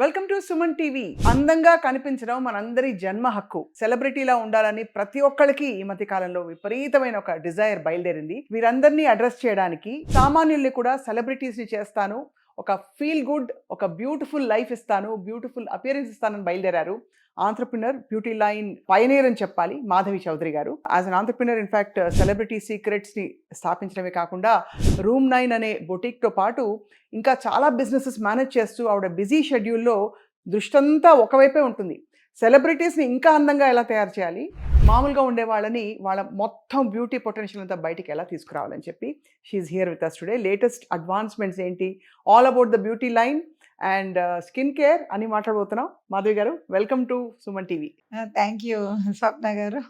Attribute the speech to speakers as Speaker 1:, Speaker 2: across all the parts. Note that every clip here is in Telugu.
Speaker 1: Welcome to Suman TV. అందంగా కనిపించడం మనందరి జన్మ హక్కు. సెలబ్రిటీలా ఉండాలని ప్రతి ఒక్కరికి ఈ మధ్య కాలంలో విపరీతమైన ఒక డిజైర్ బయలుదేరింది. వీరందరినీ అడ్రస్ చేయడానికి సామాన్యుల్ని కూడా సెలబ్రిటీస్ ని చేస్తాను, ఒక ఫీల్ గుడ్, ఒక బ్యూటిఫుల్ లైఫ్ ఇస్తాను, బ్యూటిఫుల్ అపియరెన్స్ ఇస్తానని బయలుదేరారు. ఆంట్రప్రినర్, బ్యూటీ లైన్ పయనీర్ అని చెప్పాలి, మాధవి చౌదరి గారు. As an entrepreneur in fact Celebrity Secrets ని స్థాపించడమే కాకుండా రూమ్ 9 అనే బొటిక్ తో పాటు ఇంకా చాలా బిజినెసెస్ మేనేజ్ చేస్తూ ఆవిడ బిజీ షెడ్యూల్లో దృష్టంతా ఒకవైపే ఉంటుంది. సెలబ్రిటీస్ని ఇంకా అందంగా ఎలా తయారు చేయాలి, మామూలుగా ఉండే వాళ్ళని వాళ్ళ మొత్తం బ్యూటీ పొటెన్షియల్ అంతా బయటికి ఎలా తీసుకురావాలని చెప్పి she's here with us today. Latest advancements ఏంటి, all about the beauty line and skin care అని మాట్లాడబోతున్నాం. మాధవి గారు, welcome to Suman TV.
Speaker 2: Thank you Swapna గారు.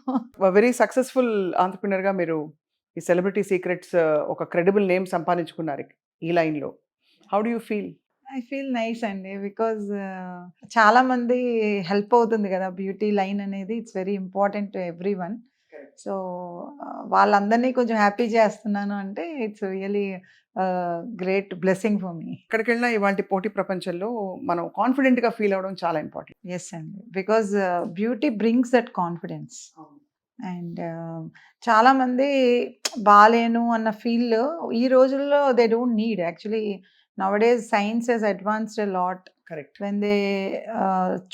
Speaker 1: వెరీ సక్సెస్ఫుల్ ఆంట్రప్రినర్గా మీరు ఈ సెలబ్రిటీ సీక్రెట్స్ ఒక క్రెడిబుల్ నేమ్ సంపాదించుకున్నారు ఈ లైన్లో. How do you feel?
Speaker 2: I feel nice అండి, బికాజ్ చాలా మంది హెల్ప్ అవుతుంది కదా బ్యూటీ లైన్ అనేది. It's very important to everyone. So వాళ్ళందరినీ కొంచెం హ్యాపీ చేస్తున్నాను అంటే it's really great blessing for me.
Speaker 1: ఎక్కడికి వెళ్ళినా ఇవాళ పోటీ ప్రపంచంలో మనం కాన్ఫిడెంట్గా ఫీల్ అవ్వడం చాలా ఇంపార్టెంట్.
Speaker 2: ఎస్ అండి, because beauty brings that confidence. And చాలామంది బాలేను అన్న ఫీల్ ఈ రోజుల్లో they don't need. Actually nowadays science has advanced a lot.
Speaker 1: Correct.
Speaker 2: When they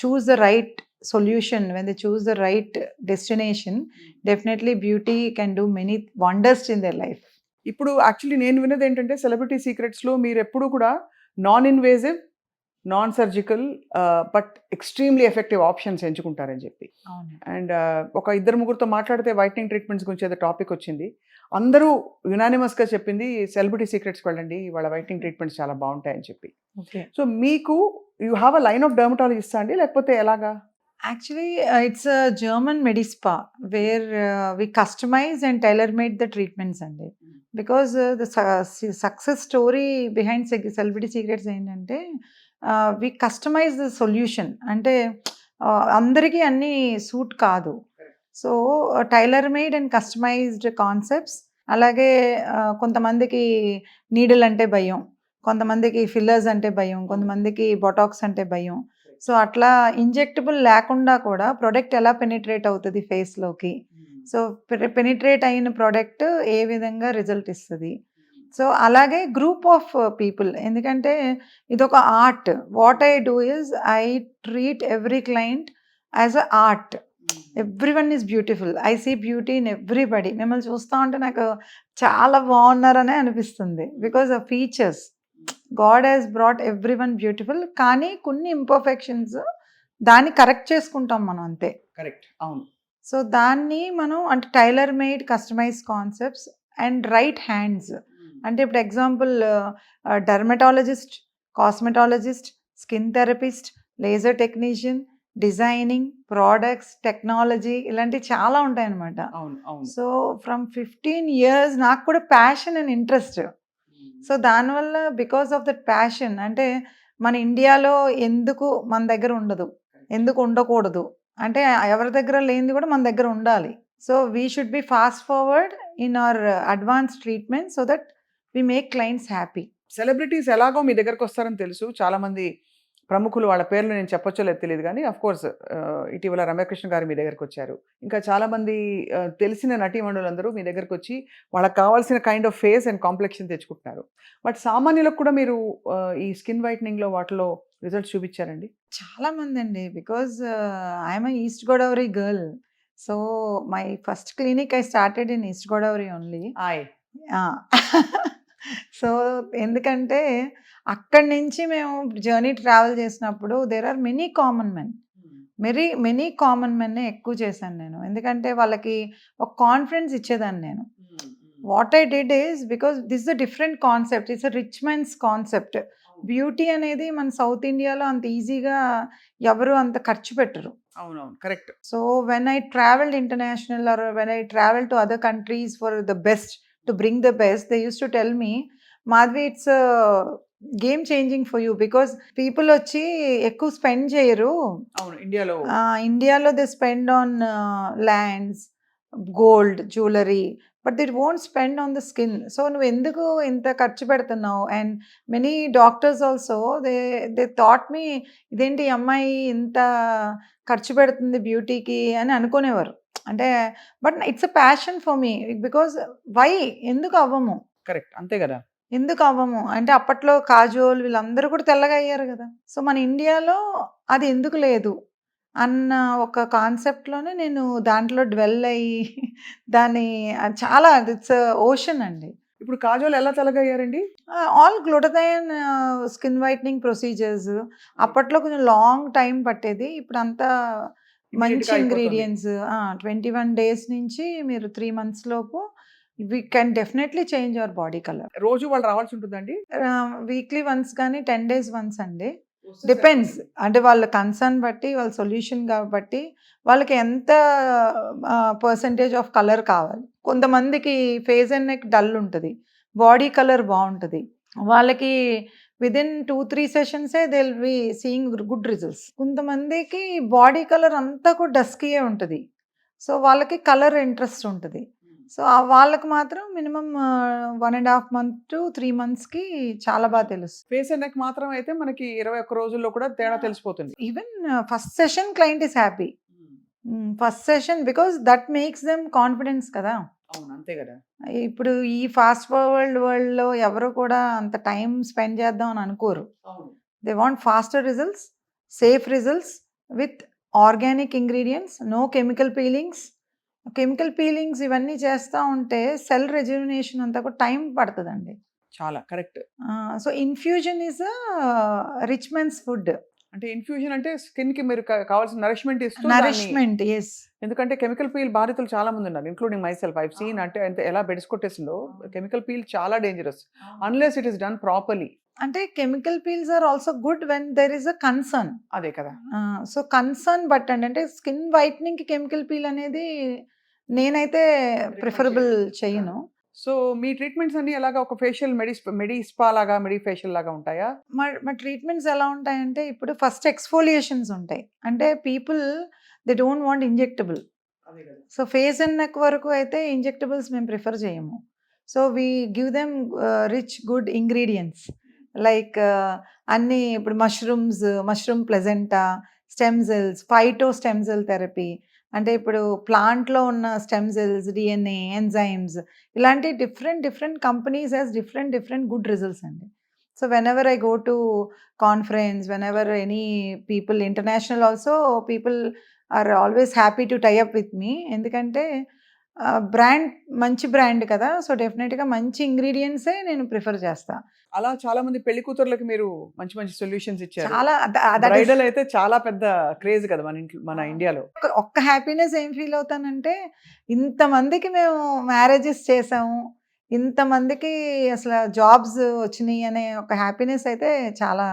Speaker 2: choose the right solution, when they choose the right destination, definitely beauty can do many wonders in their life.
Speaker 1: ఇప్పుడు యాక్చువల్లీ నేను విన్నది ఏంటంటే సెలబ్రిటీ సీక్రెట్స్లో మీరు ఎప్పుడు కూడా non invasive, non surgical but extremely effective options ఎంచుకుంటారని చెప్పి. అండ్ ఒక ఇద్దరు ముగ్గురితో మాట్లాడితే వైట్నింగ్ ట్రీట్మెంట్స్ గురించి ఏదో టాపిక్ వచ్చింది. అందరూ యునానిమస్గా చెప్పింది సెలబ్రిటీ సీక్రెట్స్కి వెళ్ళండి, వాళ్ళ వైట్నింగ్ ట్రీట్మెంట్స్ చాలా బాగుంటాయని చెప్పి. సో మీకు you have a line of dermatologist అండి, లేకపోతే ఎలాగా?
Speaker 2: Actually, it's a German Medispa where we customize and tailor-made the treatments అండి. Because the success story behind celebrity secrets ఏంటంటే we customize the solution. అంటే అందరికీ అన్నీ సూట్ కాదు. So tailor made and customized concepts. అలాగే కొంతమందికి నీడిల్ అంటే భయం, కొంతమందికి ఫిల్లర్స్ అంటే భయం, కొంతమందికి బొటాక్స్ అంటే భయం. సో అట్లా ఇంజెక్టబుల్ లేకుండా కూడా ప్రోడక్ట్ ఎలా పెనిట్రేట్ అవుతుంది ఫేస్లోకి, సో పెనిట్రేట్ అయిన ప్రోడక్ట్ ఏ విధంగా రిజల్ట్ ఇస్తుంది. సో అలాగే గ్రూప్ ఆఫ్ పీపుల్, ఎందుకంటే ఇదొక art. What I do is I treat every client as a art. Everyone is beautiful. I see beauty in everybody. మిమ్మల్ని చూస్తూ ఉంటే నాకు చాలా బాగున్నారనే అనిపిస్తుంది. Because of features, God has brought everyone beautiful. కానీ కొన్ని ఇంపర్ఫెక్షన్స్ దాన్ని కరెక్ట్ చేసుకుంటాం మనం, అంతే.
Speaker 1: కరెక్ట్, అవును.
Speaker 2: సో దాన్ని మనం అంటే tailor made customize concepts and right hands. అంటే ఇప్పుడు example dermatologist, cosmetologist, skin therapist, laser technician, designing, products, technology, ఇలాంటివి చాలా ఉంటాయన్నమాట. సో ఫ్రమ్ 15 years నాకు కూడా ప్యాషన్ అండ్ ఇంట్రెస్ట్. సో దానివల్ల బికాస్ ఆఫ్ దట్ ప్యాషన్, అంటే మన ఇండియాలో ఎందుకు మన దగ్గర ఉండదు, ఎందుకు ఉండకూడదు అంటే ఎవరి దగ్గర లేనిది కూడా మన దగ్గర ఉండాలి. So we should be fast forward in our advance treatment so that we make clients happy.
Speaker 1: Celebrities ఎలాగో మీ దగ్గరకు వస్తారని తెలుసు. చాలామంది ప్రముఖులు, వాళ్ళ పేర్లు నేను చెప్పొచ్చో లేదు తెలియదు కానీ అఫ్ కోర్స్ ఇటీవల రమ్యకృష్ణ గారు మీ దగ్గరకు వచ్చారు. ఇంకా చాలామంది తెలిసిన నటీమణులందరూ మీ దగ్గరకు వచ్చి వాళ్ళకి కావాల్సిన kind of face and complexion తెచ్చుకుంటున్నారు. బట్ సామాన్యులకు కూడా మీరు ఈ స్కిన్ వైట్నింగ్లో వాటిలో రిజల్ట్స్ చూపించారండి?
Speaker 2: చాలా మంది అండి, because I'm East Godavari girl. So my first clinic I started in East Godavari only. So ఎందుకంటే అక్కడి నుంచి మేము జర్నీ ట్రావెల్ చేసినప్పుడు there are many common men ఎక్కువ చేశాను నేను. ఎందుకంటే వాళ్ళకి ఒక కాన్ఫిడెన్స్ ఇచ్చేదాన్ని నేను. What I did is, because this a different concept, it's a rich men's concept. Beauty అనేది మన సౌత్ ఇండియాలో అంత ఈజీగా ఎవరు అంత ఖర్చు పెట్టరు.
Speaker 1: అవునవును, correct.
Speaker 2: So when I travelled international or when I travel to other countries for the best, to bring the best, they used to tell me, Madhvi, it's a game changing for you because people వచ్చి ఎక్కువ స్పెండ్ చేయరు.
Speaker 1: అవును, ఇండియాలో
Speaker 2: they spend on lands, gold, jewellery, but they won't spend on the skin. So నువ్వు ఎందుకు ఇంత ఖర్చు పెడుతున్నావు? And many doctors also they thought me, ఇదేంటి ఈ అమ్మాయి ఇంత ఖర్చు పెడుతుంది బ్యూటీకి అని అనుకునేవారు. అంటే but it's a passion for me, because why, ఎందుకు అవ్వము?
Speaker 1: కరెక్ట్, అంతే కదా.
Speaker 2: ఎందుకు అవ్వము అంటే అప్పట్లో కాజోల్ వీళ్ళందరూ కూడా తెల్లగా అయ్యారు కదా. సో మన ఇండియాలో అది ఎందుకు లేదు అన్న ఒక కాన్సెప్ట్లోనే నేను దాంట్లో డ్వెల్ అయ్యి దాన్ని చాలా, ఇట్స్ ఓషన్ అండి.
Speaker 1: ఇప్పుడు కాజోల్ ఎలా తెలగయ్యారండి?
Speaker 2: All glutathione skin whitening procedures. అప్పట్లో కొంచెం లాంగ్ టైం పట్టేది, ఇప్పుడు అంతా మంచి
Speaker 1: Immediate గా అయిపోతుంది.
Speaker 2: ఇంగ్రీడియంట్స్. 21 డేస్ నుంచి మీరు 3 months లోపు we can definitely change your body colour.
Speaker 1: రోజు వాళ్ళు రావాల్సి ఉంటుందండి?
Speaker 2: వీక్లీ వన్స్ కానీ 10 days వన్స్ అండి. డిపెండ్స్, అంటే వాళ్ళ కన్సర్న్ బట్టి, వాళ్ళ సొల్యూషన్ కాబట్టి వాళ్ళకి ఎంత పర్సంటేజ్ ఆఫ్ కలర్ కావాలి. కొంతమందికి ఫేస్ అండ్ నెక్ డల్ ఉంటుంది, బాడీ కలర్ బాగుంటుంది, వాళ్ళకి విదిన్ 2-3 సెషన్సే they will be seeing good results. కొంతమందికి బాడీ కలర్ అంతా కూడా డస్కీయే ఉంటుంది, సో వాళ్ళకి కలర్ ఇంట్రెస్ట్ ఉంటుంది. సో వాళ్ళకి మాత్రం మినిమం 1.5 month to 3 monthsకి చాలా బాగా తెలుస్తుంది.
Speaker 1: ఫేస్ అండ్ నెక్ మాత్రం అయితే మనకి 21 రోజుల్లో కూడా తేడా తెలిసిపోతుంది.
Speaker 2: Even first session client is happy. First session, because that makes them confidence కదా.
Speaker 1: అవును, అంతే కదా.
Speaker 2: ఇప్పుడు ఈ ఫాస్ట్ ఫార్వర్డ్ వరల్డ్లో ఎవరు కూడా అంత టైం స్పెండ్ చేద్దాం అని అనుకోరు.
Speaker 1: అవును.
Speaker 2: They want faster results, safe results with organic ingredients, no chemical peelings. Chemical peelings ఇవన్నీ చేస్తూ ఉంటే సెల్ రెజ్యునేషన్ అంతా కూడా టైం పడుతుందండి.
Speaker 1: చాలా correct.
Speaker 2: So infusion is rich men's food.
Speaker 1: అంటే ఇన్ఫ్యూజన్ అంటే స్కిన్ కి మీరు కావాల్సిన నరిష్మెంట్ ఇస్తూ దాన్ని-
Speaker 2: నరిష్మెంట్, ఎస్.
Speaker 1: ఎందుకంటే కెమికల్ పీల్ బాధితులు చాలా మంది ఉన్నారు, including myself. I seen అంటే ఎలా బెడ్స్ కొట్టేసిందో. కెమికల్ పీల్ చాలా dangerous unless it is done properly.
Speaker 2: అంటే chemical peels are also good when there is a concern.
Speaker 1: అదే కదా.
Speaker 2: సో కన్సర్న్ బట్టండి, అంటే స్కిన్ వైట్నింగ్కి కెమికల్ పీల్ అనేది నేనైతే ప్రిఫరబుల్ చేయను.
Speaker 1: సో మీ ట్రీట్మెంట్స్ అన్ని ఎలాగా ఒక ఫేషియల్ మెడి స్పా లాగా, మెడి ఫేషియల్ లాగా ఉంటాయా?
Speaker 2: మా ట్రీట్మెంట్స్ ఎలా ఉంటాయంటే, ఇప్పుడు ఫస్ట్ ఎక్స్ఫోలియేషన్స్ ఉంటాయి. అంటే people they don't want injectable. So face and neck వరకు అయితే ఇంజెక్టబుల్స్ మేము ప్రిఫర్ చేయము. So we give them rich good ingredients like అన్నీ. ఇప్పుడు mushroom placenta, stem cells, phyto stem cell therapy, అంటే ఇప్పుడు ప్లాంట్లో ఉన్న స్టెమ్ సెల్స్, డిఎన్ఏ, ఎంజైమ్స్, ఇలాంటి different companies has different good results అండి. So whenever I go to conference, whenever any people international also people are always happy to tie up with me. ఎందుకంటే బ్రాండ్ మంచి బ్రాండ్ కదా, సో డెఫినెట్గా మంచి ఇంగ్రీడియంట్సే నేను ప్రిఫర్ చేస్తా.
Speaker 1: అలా చాలా మంది పెళ్లి కూతుర్లకి మీరు మంచి మంచి సొల్యూషన్స్ ఇచ్చారు.
Speaker 2: చాలా
Speaker 1: బ్రైడల్ అయితే చాలా పెద్ద క్రేజ్ కదా మన ఇండియాలో.
Speaker 2: ఒక్క హ్యాపీనెస్ ఏం ఫీల్ అవుతానంటే, ఇంతమందికి మేము మ్యారేజెస్ చేసాము, ఇంతమందికి అసలు జాబ్స్ వచ్చినాయి అనే ఒక హ్యాపీనెస్ అయితే చాలా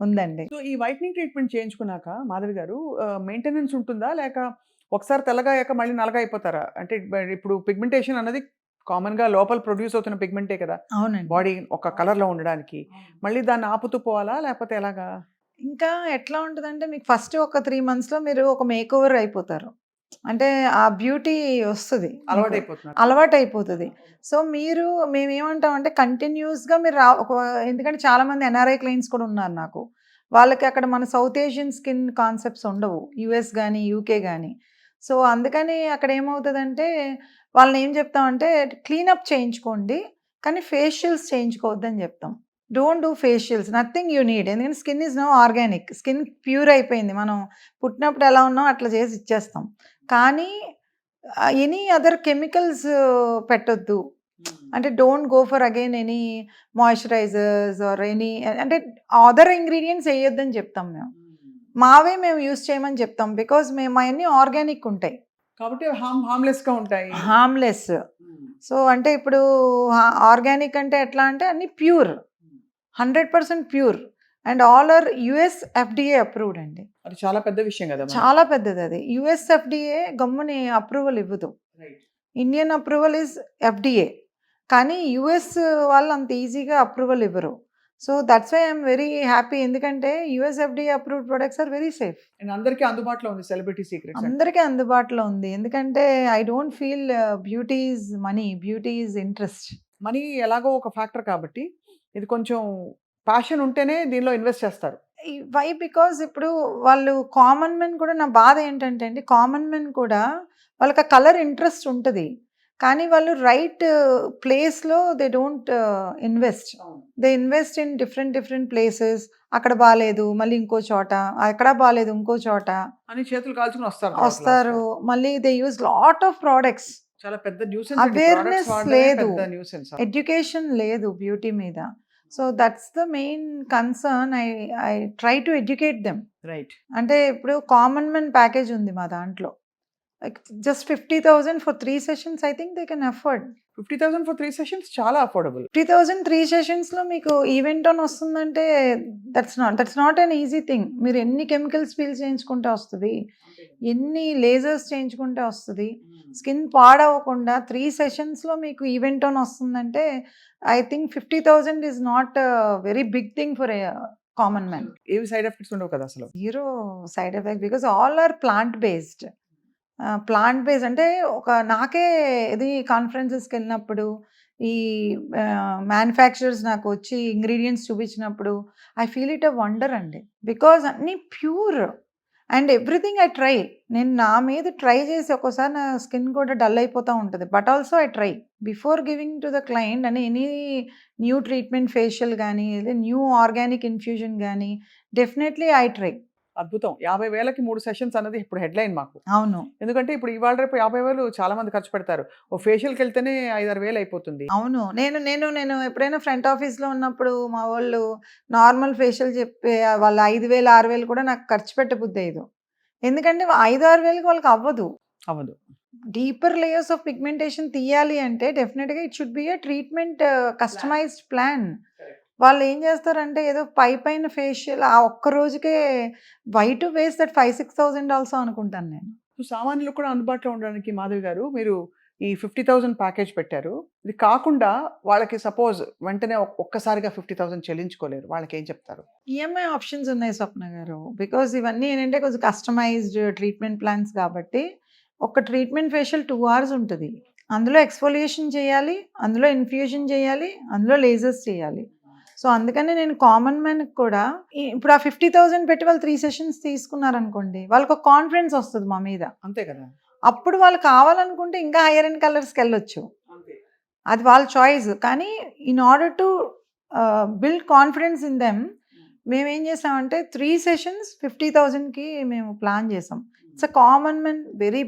Speaker 2: ఉందండి.
Speaker 1: సో ఈ వైట్నింగ్ ట్రీట్మెంట్ చేయించుకున్నాక మాధవి గారు మెయింటెనెన్స్ ఉంటుందా, లేక ఒకసారి తెల్లగా అయ్యాక మళ్ళీ నల్లగా అయిపోతారా? అంటే ఇప్పుడు పిగ్మెంటేషన్ అన్నది కామన్ గా లోపల ప్రొడ్యూస్ అవుతున్న పిగ్మెంటే కదా
Speaker 2: అవునండి.
Speaker 1: బాడీ ఒక కలర్ లో ఉండడానికి. మళ్ళీ దాన్ని ఆపుతూ పోవాలా, లేకపోతే ఎలాగా?
Speaker 2: ఇంకా ఎట్లా ఉంటుందంటే, మీకు ఫస్ట్ ఒక 3 monthsలో మీరు ఒక మేక్ ఓవర్ అయిపోతారు. అంటే ఆ బ్యూటీ వస్తుంది,
Speaker 1: అలవాటైపోతున్నారు.
Speaker 2: అలవాటు అయిపోతుంది. సో మేమేమంటామంటే కంటిన్యూస్గా మీరు ఎందుకంటే చాలామంది ఎన్ఆర్ఐ క్లయింట్స్ కూడా ఉన్నారు నాకు. వాళ్ళకి అక్కడ మన సౌత్ ఏషియన్ స్కిన్ కాన్సెప్ట్స్ ఉండవు, యుఎస్ కానీ యూకే కానీ. సో అందుకని అక్కడ ఏమవుతుందంటే, వాళ్ళని ఏం చెప్తామంటే క్లీనప్ చేయించుకోండి, కానీ ఫేషియల్స్ చేయించుకోవద్దని చెప్తాం. Don't do facials, nothing you need. ఎందుకంటే skin is no organic, skin pure అయిపోయింది. మనం పుట్టినప్పుడు ఎలా ఉన్నాం అట్లా చేసి ఇచ్చేస్తాం. కానీ ఎనీ అదర్ కెమికల్స్ పెట్టొద్దు. అంటే don't go for again any moisturisers or any, అంటే అదర్ ఇంగ్రీడియంట్స్ వేయొద్దని చెప్తాం మేము. మావే మేము యూస్ చేయమని చెప్తాం, బికాజ్ మేము అవన్నీ ఆర్గానిక్ ఉంటాయి
Speaker 1: కాబట్టి హార్మ్లెస్ గా ఉంటాయి.
Speaker 2: హార్మ్లెస్. సో అంటే ఇప్పుడు ఆర్గానిక్ అంటే ఎట్లా అంటే అన్ని pure, 100% pure, and all are US FDA approved అండి.
Speaker 1: అది చాలా పెద్ద విషయం కదా.
Speaker 2: చాలా పెద్దది అది. యుఎస్ ఎఫ్డిఏ గమ్ముని అప్రూవల్ ఇవ్వదు. ఇండియన్ అప్రూవల్ ఇస్ ఎఫ్డిఏ, కానీ యుఎస్ వాళ్ళు అంత ఈజీగా అప్రూవల్ ఇవ్వరు. So that's why I'm very happy, ఎందుకంటే US FDA approved products are very safe.
Speaker 1: And అందరికీ అందుబాటులో ఉంది సెలబ్రిటీ సీక్రెట్స్.
Speaker 2: అందరికీ అందుబాటులో ఉంది, ఎందుకంటే I don't feel beauty is money, beauty is interest.
Speaker 1: Money ఎలాగో ఒక ఫ్యాక్టర్ కాబట్టి ఇది కొంచెం ప్యాషన్ ఉంటేనే దీనిలో ఇన్వెస్ట్ చేస్తారు.
Speaker 2: వై బికాజ్ ఇప్పుడు వాళ్ళు కామన్ మెన్ కూడా, నా బాధ ఏంటంటే అండి, కామన్ మెన్ కూడా వాళ్ళకి ఆ కలర్ ఇంట్రెస్ట్ ఉంటుంది, కానీ వాళ్ళు రైట్ ప్లేస్లో they don't invest. They invest in different places. అక్కడ బాగాలేదు మళ్ళీ ఇంకో చోట, అక్కడ బాగాలేదు ఇంకో చోట
Speaker 1: అని చేతులు కాల్చుకుని
Speaker 2: వస్తారు. మళ్ళీ they use lot of products.
Speaker 1: చాలా పెద్ద
Speaker 2: అవేర్నెస్ లేదు,
Speaker 1: న్యూసెన్స్.
Speaker 2: ఎడ్యుకేషన్ లేదు బ్యూటీ మీద. So that's the main concern. I try to educate them.
Speaker 1: Right.
Speaker 2: అంటే ఇప్పుడు కామన్ మెన్ ప్యాకేజ్ ఉంది మా దాంట్లో, like just 50,000 for 3 sessions. I think they can afford.
Speaker 1: 50,000 for 3 sessions చాలా అఫోర్డబుల్.
Speaker 2: 50,000 3 సెషన్స్లో మీకు ఈవెంట్ ఆన్ వస్తుందంటే that's not an easy thing. మీరు ఎన్ని కెమికల్స్ పీల్ చేయించుకుంటే వస్తుంది, ఎన్ని లేజర్స్ చేయించుకుంటే వస్తుంది, స్కిన్ పాడవకుండా 3 సెషన్స్లో మీకు ఈవెంట్ ఆన్ వస్తుందంటే I think 50,000 is not very big thing for a common man.
Speaker 1: ఏవి సైడ్ ఎఫెక్ట్స్ ఉండవు కదా అసలు?
Speaker 2: Zero side effect, because all are plant based. అంటే నాకే ఇది కాన్ఫరెన్సెస్కి వెళ్ళినప్పుడు ఈ మ్యానుఫ్యాక్చరర్స్ నాకు వచ్చి ఇంగ్రీడియంట్స్ చూపించినప్పుడు I feel it a wonder అండి, బికాజ్ అన్నీ pure and everything I try. నేను నా మీద ట్రై చేసి ఒక్కోసారి నా స్కిన్ కూడా డల్ అయిపోతూ ఉంటుంది, but also I try before giving to the client. అని ఎనీ న్యూ ట్రీట్మెంట్ ఫేషియల్ కానీ న్యూ ఆర్గానిక్ ఇన్ఫ్యూజన్ కానీ డెఫినెట్లీ ఐ ట్రై.
Speaker 1: అద్భుతం. 50,000కి 3 సెషన్స్ అన్నది ఇప్పుడు హెడ్లైన్ మాకు.
Speaker 2: అవును,
Speaker 1: ఎందుకంటే ఇప్పుడు ఇవాళ రేపు 50,000 చాలా మంది ఖర్చు పెడతారు. ఓ ఫేషియల్కి వెళ్తేనే 5-6 వేలు అయిపోతుంది.
Speaker 2: అవును. నేను ఎప్పుడైనా ఫ్రంట్ ఆఫీస్లో ఉన్నప్పుడు మా వాళ్ళు నార్మల్ ఫేషియల్ చెప్పే వాళ్ళు 5,000 6,000 కూడా నాకు ఖర్చు పెట్టబుద్ధి అయ్యదు, ఎందుకంటే 5-6 వేలకి వాళ్ళకి అవ్వదు. డీపర్ లేయర్స్ ఆఫ్ పిగ్మెంటేషన్ తీయాలి అంటే డెఫినెట్గా it should be a treatment customized plan. వాళ్ళు ఏం చేస్తారంటే ఏదో పైన ఫేషియల్ ఆ ఒక్క రోజుకే why to waste that 5,000-6,000 also అనుకుంటాను నేను.
Speaker 1: సామాన్యులకు కూడా అందుబాటులో ఉండడానికి మాధవి గారు మీరు ఈ 50,000 ప్యాకేజ్ పెట్టారు. ఇది కాకుండా వాళ్ళకి సపోజ్ వెంటనే ఒక్కసారిగా 50,000 చెల్లించుకోలేరు, వాళ్ళకి ఏం చెప్తారు?
Speaker 2: ఈఎంఐ ఆప్షన్స్ ఉన్నాయి స్వప్న గారు, బికాజ్ ఇవన్నీ ఏంటంటే కొంచెం కస్టమైజ్డ్ ట్రీట్మెంట్ ప్లాన్స్ కాబట్టి ఒక ట్రీట్మెంట్ ఫేషియల్ 2 hours ఉంటుంది, అందులో ఎక్స్ఫోలియేషన్ చేయాలి, అందులో ఇన్ఫ్యూజన్ చేయాలి, అందులో లేజర్స్ చేయాలి. సో అందుకని నేను కామన్ మ్యాన్కి కూడా ఇప్పుడు ఆ 50,000 పెట్టి వాళ్ళు 3 సెషన్స్ తీసుకున్నారనుకోండి, వాళ్ళకి ఒక కాన్ఫిడెన్స్ వస్తుంది మా మీద.
Speaker 1: అంతే కదా.
Speaker 2: అప్పుడు వాళ్ళు కావాలనుకుంటే ఇంకా హైయర్ అండ్ కలర్స్కి వెళ్ళొచ్చు, అది వాళ్ళ చాయిస్. కానీ in order to build confidence in them మేమేం చేసామంటే 3 సెషన్స్ 50,000కి మేము ప్లాన్ చేసాం. It's a common man very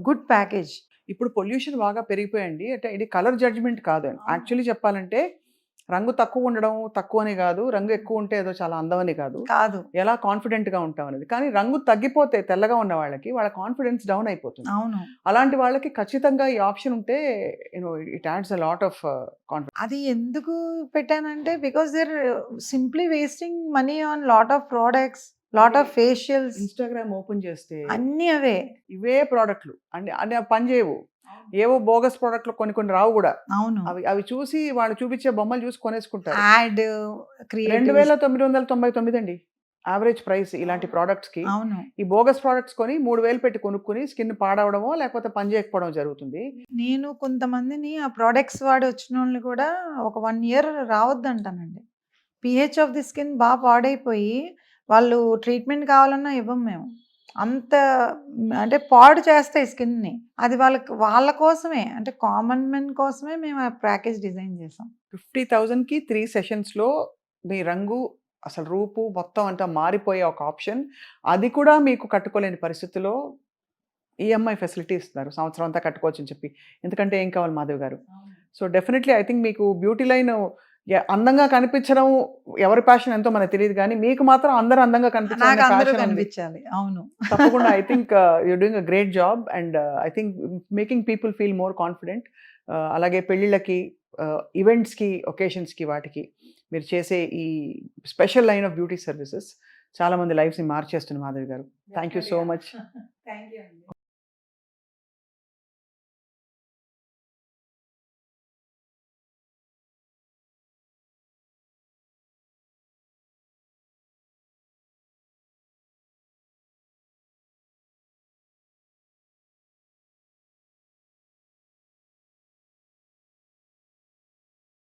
Speaker 2: good package.
Speaker 1: ఇప్పుడు పొల్యూషన్ బాగా పెరిగిపోయండి, అంటే ఇది కలర్ జడ్జ్మెంట్ కాదు. యాక్చువల్లీ చెప్పాలంటే రంగు తక్కువ ఉండడం తక్కువ అని కాదు, రంగు ఎక్కువ ఉంటే ఏదో చాలా అందమని కాదు, ఎలా కాన్ఫిడెంట్గా ఉంటాం అనేది. కానీ రంగు తగ్గిపోతే తెల్లగా ఉన్న వాళ్ళకి వాళ్ళ కాన్ఫిడెన్స్ డౌన్ అయిపోతుంది.
Speaker 2: అవును,
Speaker 1: అలాంటి వాళ్ళకి ఖచ్చితంగా ఈ ఆప్షన్ ఉంటే it adds a lot of confidence.
Speaker 2: అది ఎందుకు పెట్టానంటే because they're simply wasting money on lot of products, lot of facials.
Speaker 1: Instagram open చేస్తే
Speaker 2: అన్నీ అవే,
Speaker 1: ఇవే ప్రోడక్ట్లు అంటే పని చేయవు, ఏవో బోగస్ ప్రోడక్ట్లు కొన్ని రావు కూడా.
Speaker 2: అవును,
Speaker 1: అవి చూసి వాళ్ళు చూపించే బొమ్మలు చూసి కొనేసుకుంటారు.
Speaker 2: యాడ్
Speaker 1: 2,999 అండి యావరేజ్ ప్రైస్ ఇలాంటి ప్రోడక్ట్స్ కి.
Speaker 2: అవును,
Speaker 1: ఈ బోగస్ ప్రోడక్ట్స్ కొని 3,000 పెట్టి కొనుక్కుని స్కిన్ పాడవడమో లేకపోతే పని చేయకపోవడం జరుగుతుంది.
Speaker 2: నేను కొంతమందిని ఆ ప్రోడక్ట్స్ వాడి వచ్చిన వాళ్ళని కూడా ఒక 1 year రావద్దంటానండి. పిహెచ్ ఆఫ్ ది స్కిన్ బాగా పాడైపోయి వాళ్ళు ట్రీట్మెంట్ కావాలన్నా ఇవ్వం మేము, అంత అంటే పాడు చేస్తాయి స్కిన్ని. అది వాళ్ళ కోసమే, అంటే కామన్ మెన్ కోసమే మేము ఆ ప్యాకేజ్ డిజైన్ చేసాం.
Speaker 1: 50,000కి 3 సెషన్స్లో మీ రంగు అసలు రూపు మొత్తం అంతా మారిపోయే ఒక ఆప్షన్. అది కూడా మీకు కట్టుకోలేని పరిస్థితిలో ఈఎంఐ ఫెసిలిటీ ఇస్తున్నారు, సంవత్సరం అంతా కట్టుకోవచ్చు అని చెప్పి. ఎందుకంటే ఏం కావాలి మాధవ్ గారు? సో డెఫినెట్లీ ఐ థింక్ మీకు బ్యూటీ లైన్ అందంగా కనిపించడం ఎవరి ప్యాషన్ ఎంతో మనకు తెలియదు, కానీ మీకు మాత్రం అందరూ అందంగా
Speaker 2: కనిపించాలి. అవును,
Speaker 1: తప్పకుండా. I think you're doing a great job and I think making people feel more confident. అలాగే పెళ్ళిళ్ళకి, ఈవెంట్స్కి, ఒకేషన్స్కి, వాటికి మీరు చేసే ఈ special line of beauty services చాలా మంది లైఫ్స్ని మార్చేస్తుంది మాధవి గారు. Thank you so much.